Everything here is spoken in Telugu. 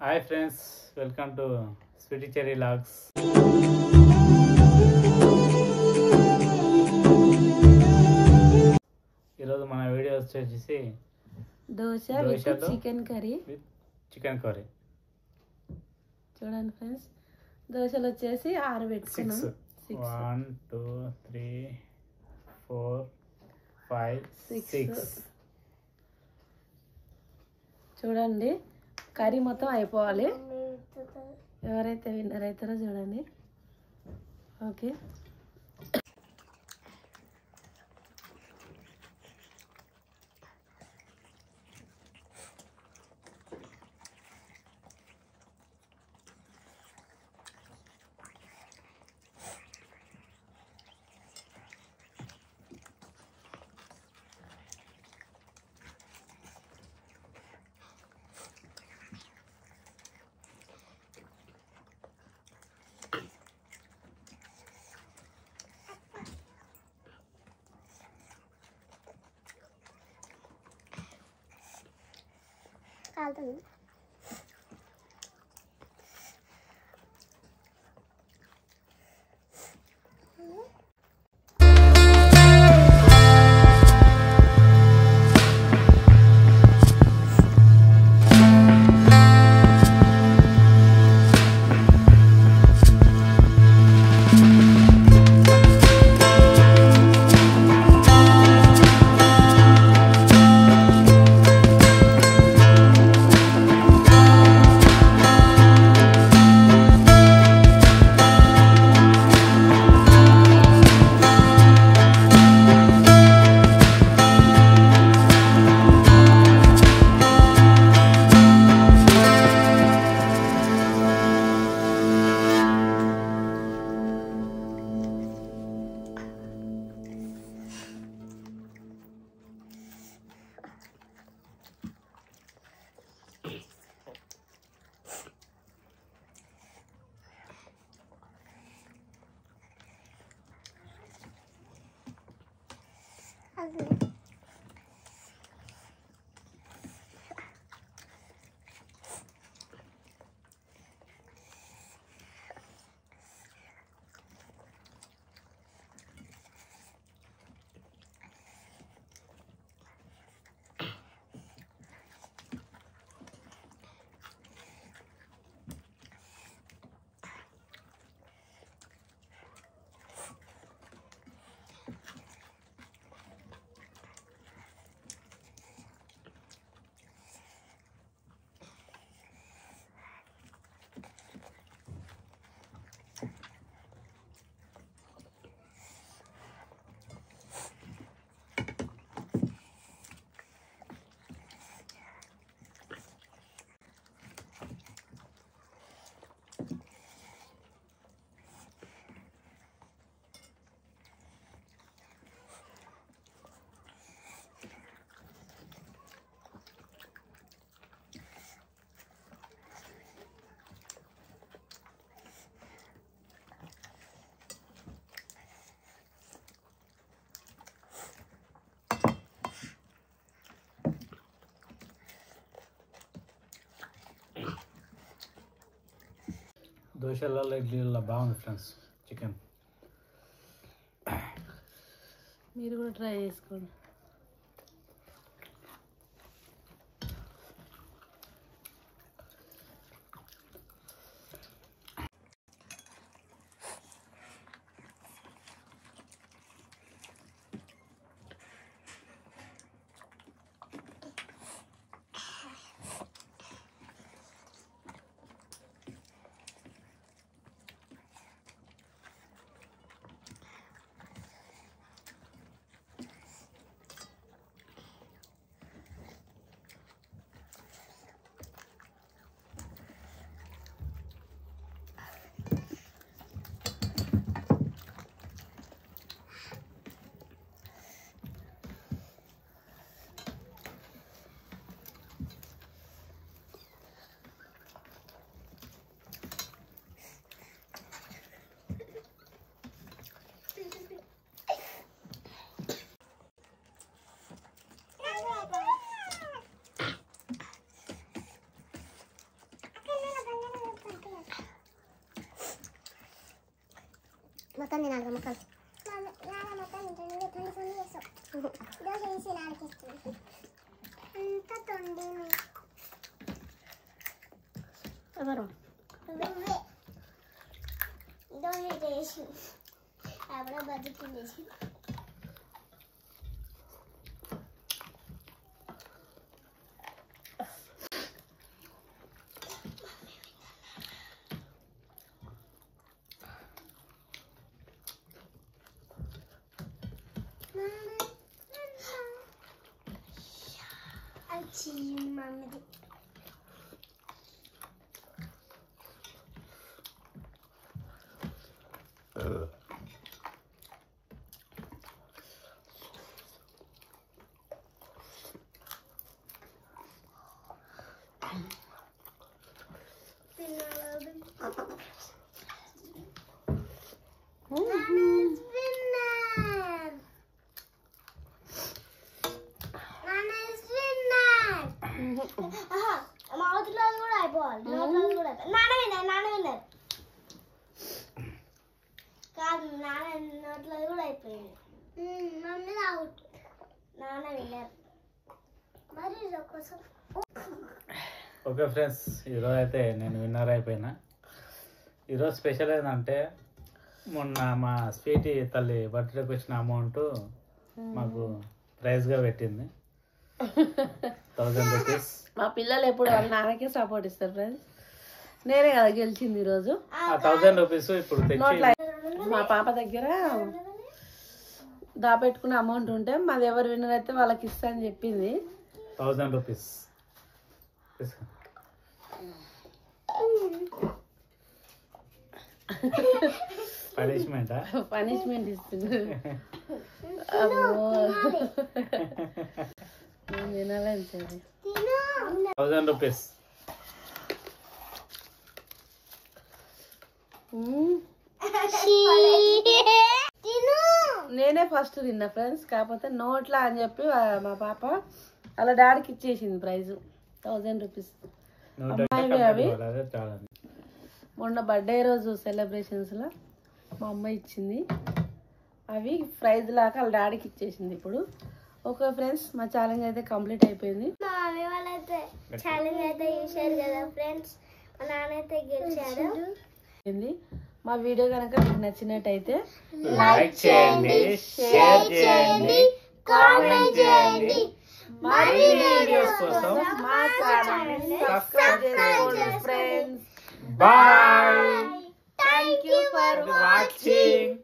Hi friends, welcome to Sweety Cherry logs. ఈరోజు మన వీడియో వచ్చేసి దోశ విత్ చికెన్ కర్రీ. చూడండి ఫ్రెండ్స్, దోశలు వచ్చేసి 6 పెట్టుకున్నాం. 1 2 3 4 5 6. చూడండి, కర్రీ మొత్తం అయిపోవాలి. ఎవరైతే విన్నర్ అవుతారో చూడండి. ఓకే, దోశలలో ఇడ్లీలలో బాగుంది ఫ్రెండ్స్ చికెన్. మీరు కూడా ట్రై చేసుకోండి. మొత్తం తినాలి మొత్తం ఎవరు చేసి అప్పుడు బతుకునేసి మమ్మీ โอเคఫ్రెండ్స్ ఈరోజు అయితే నేను విన్నర్ అయిపోయినా. ఈరోజు స్పెషల్ ఏంటంటే మొన్న మా స్వీటీ తల్లి బర్త్డేకి వచ్చిన అమౌంట్ మాకు ప్రైజ్గా పెట్టింది 1000 రూపీస్. మా పిల్లలు ఎప్పుడు వాళ్ళ నాన్నకే సపోర్ట్ ఇస్తారు ఫ్రెండ్స్. నేనే కదా గెలిచింది ఈరోజు. ఆ 1000 రూపీస్ ఇప్పుడు తెచ్చి మా పాప దగ్గర దాపెట్టుకున్న అమౌంట్ ఉంటే మాది ఎవరు విన్నర్ అయితే వాళ్ళకి ఇస్తా అని చెప్పింది. 1000 రూపీస్ పనిష్మెంట్ ఇస్తుంది. తినాలని 1000 రూపీస్. నేనే ఫస్ట్ తిన్నా ఫ్రెండ్స్. కాకపోతే నోట్లా అని చెప్పి మా పాప అలా డాడీకి ఇచ్చేసింది ప్రైజ్ 1000 రూపీస్. అమ్మాయివి అవి మొన్న బర్త్డే రోజు సెలబ్రేషన్స్లో మా అమ్మాయి ఇచ్చింది. అవి ప్రైజ్ లాగా వాళ్ళ డాడీకి ఇచ్చేసింది. ఇప్పుడు ఓకే ఫ్రెండ్స్, మా ఛాలెంజ్ అయితే కంప్లీట్ అయిపోయింది. మా మమ్మీ వాళ్ళైతే ఛాలెంజ్ అయితే చేశారు కదా ఫ్రెండ్స్. మా నాన్న అయితే గెలిచాడు. మా వీడియో కనుక మీకు నచ్చినట్టయితే లైక్ చేయండి, షేర్ చేయండి, కామెంట్ చేయండి. మరిన్ని వీడియోస్ కోసం మా ఛానల్ సబ్స్క్రైబ్ చేసుకోండి friends. Bye. Thank you for watching.